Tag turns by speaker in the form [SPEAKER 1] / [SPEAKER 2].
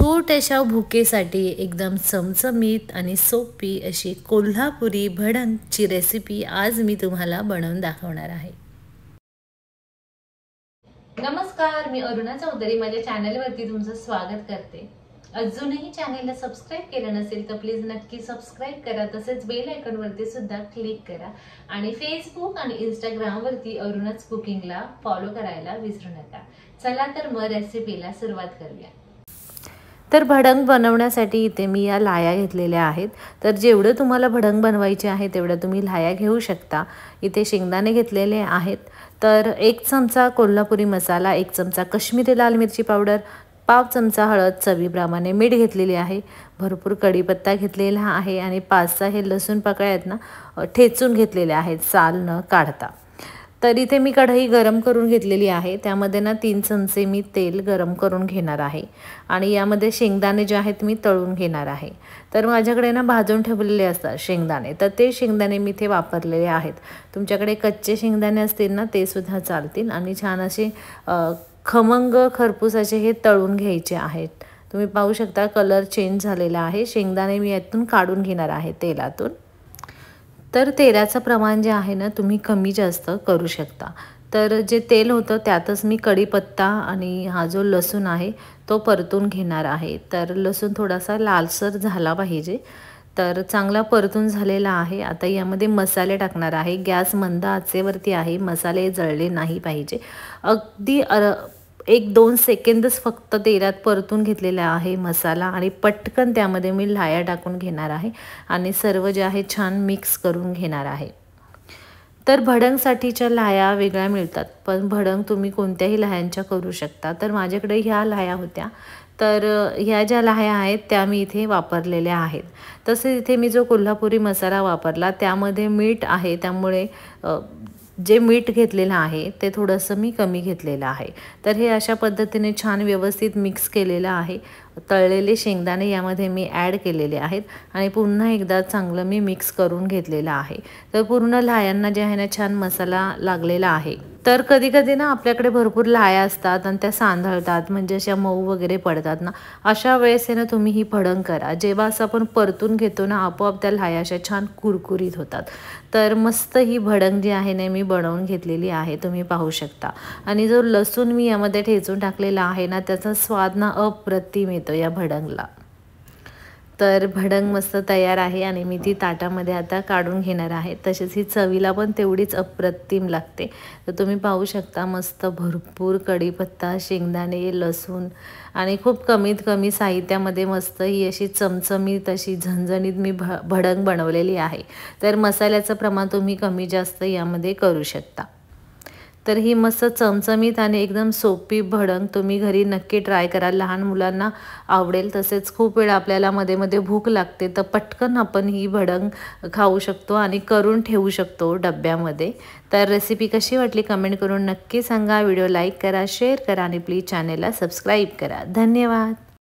[SPEAKER 1] छोट्याशा भुकेसाठी एकदम चमचमीत आणि सोपी अशी कोल्हापुरी भडंगची रेसिपी आज मी तुम्हाला बनवून दाखवणार आहे। नमस्कार, मी अरुणा चौधरी माझ्या चॅनलवरती तुमचं स्वागत करते। अजूनही चॅनलला सबस्क्राइब केलं नसेल तर प्लीज नक्की सबस्क्राइब करा, तसेच बेल आयकॉन वरती सुद्धा क्लिक करा आणि फेसबुक आणि इंस्टाग्राम वरती अरुणाच कुकिंगला फॉलो करायला विसरू नका। चला तर मग रेसिपीला सुरुवात करूया। तर भडंग बनवण्यासाठी इथे मी या लाया घेतलेल्या आहेत। तर जेवढं तुम्हाला भडंग बनवायचे आहे तेवढं तुम्ही लाया घेऊ शकता। इथे शेंगदाणे घेतलेले आहेत। तर 1 चमचा कोल्हापुरी मसाला, 1 चमचा काश्मीरी लाल मिरची पावडर, पाव चमचा हळद, चवीप्रमाणे मीठ घेतलेले आहे, भरपूर कढीपत्ता घेतलेला आहे आणि 5-6 हे लसूण पाकळ्या आहेत ना ठेचून घेतलेले आहेत साल न काढता। तर इथे मी कढई गरम करून घेतलेली आहे। त्यामध्ये ना 3 चमचे मी तेल गरम करून घेणार आहे आणि यामध्ये शेंगदाणे जे आहेत मी तळून घेणार आहे। तर माझ्याकडे ना भाजून ठेवलेले असतात शेंगदाणे, तर ते शेंगदाणे मी इथे वापरलेले आहेत। तुमच्याकडे कच्चे शेंगदाणे असतील ना ते सुद्धा चालतील आणि छान असे खमंग खरपूस असे हे तळून घ्यायचे आहेत। तुम्ही पाहू शकता कलर चेंज झालेला आहे। शेंगदाणे मी यातून काढून घेणार आहे तेलातून। तर तेलाचं प्रमाण जे आहे ना तुम्ही कमी जास्त करू शकता। तर जे तेल होतं त्यातच मी कढीपत्ता आणि हा जो लसूण आहे तो परतून घेणार आहे। तर लसूण थोडासा लालसर झाला पाहिजे। तर चांगला परतून झालेला आहे। आता यामध्ये मसाले टाकणार आहे। गॅस मंद आचेवरती आहे, मसाले जळले नाही पाहिजे। अगदी 1-2 सेकंदच फक्त तेलात परतून घेतलेला आहे मसाला आणि पटकन त्यामध्ये मी लाया टाकून घेणार आहे आणि सर्व जे आहे छान मिक्स करून घेणार आहे। तर भडंगसाठीच्या लाया वेगळ्या मिळतात, पण भडंग तुम्ही कोणत्याही लायांच्या करू शकता। तर माझ्याकडे ह्या लाया होत्या, तर ह्या ज्या लाया आहेत त्या मी इथे वापरलेल्या आहेत। तसेच इथे मी जो कोल्हापुरी मसाला वापरला त्यामध्ये मीठ आहे, त्यामुळे जे मीठ घेतलेलं आहे ते थोडंसं मी कमी घेतलेलं आहे। तर हे अशा पद्धतीने छान व्यवस्थित मिक्स केलेलं आहे। तळलेले शेंगदाणे यामध्ये मी ॲड केलेले आहेत आणि पुन्हा एकदा चांगलं मी मिक्स करून घेतलेलं आहे। तर पूर्ण लायांना जे आहे ना छान मसाला लागलेला आहे। तर कधी ना आपल्याकडे भरपूर लाया असतात आणि त्या सांधळतात, म्हणजे अशा मऊ वगैरे पडतात ना, अशा वेळेस आहे ना तुम्ही ही भडंग करा। जेव्हा असं आपण परतून घेतो ना आपोआप त्या लाया अशा छान कुरकुरीत होतात। तर मस्त ही भडंग जी आहे ना मी बनवून घेतलेली आहे, तुम्ही पाहू शकता। आणि जो लसूण मी यामध्ये ठेचून टाकलेला आहे ना त्याचा स्वाद ना अप्रतिम येतो या भडंगला। तर भडंग मस्त तयार आहे आणि मी ती ताटामध्ये आता काढून घेणार आहे। तसेच ही चवीला पण तेवढीच अप्रतिम लागते। तर तुम्ही पाहू शकता मस्त भरपूर कढीपत्ता, शेंगदाणे, लसूण आणि खूप कमीत कमी साहित्यामध्ये मस्त ही अशी चमचमीत अशी झणझणीत मी भडंग बनवलेली आहे। तर मसाल्याचं प्रमाण तुम्ही कमी जास्त यामध्ये करू शकता। तर ही मस्त चमचमीत आणि एकदम सोपी भडंग तुम्ही घरी नक्की ट्राय करा, लहान मुलांना आवडेल। तसेच खूप वेळा आपल्याला मध्ये भूक लागते तर पटकन आपण ही भडंग खाऊ शकतो आणि करून ठेवू शकतो डब्यामध्ये। तर रेसिपी कशी वाटली कमेंट करून नक्की सांगा। व्हिडिओ लाईक करा, शेअर करा आणि प्लीज चॅनलला सबस्क्राईब करा। धन्यवाद।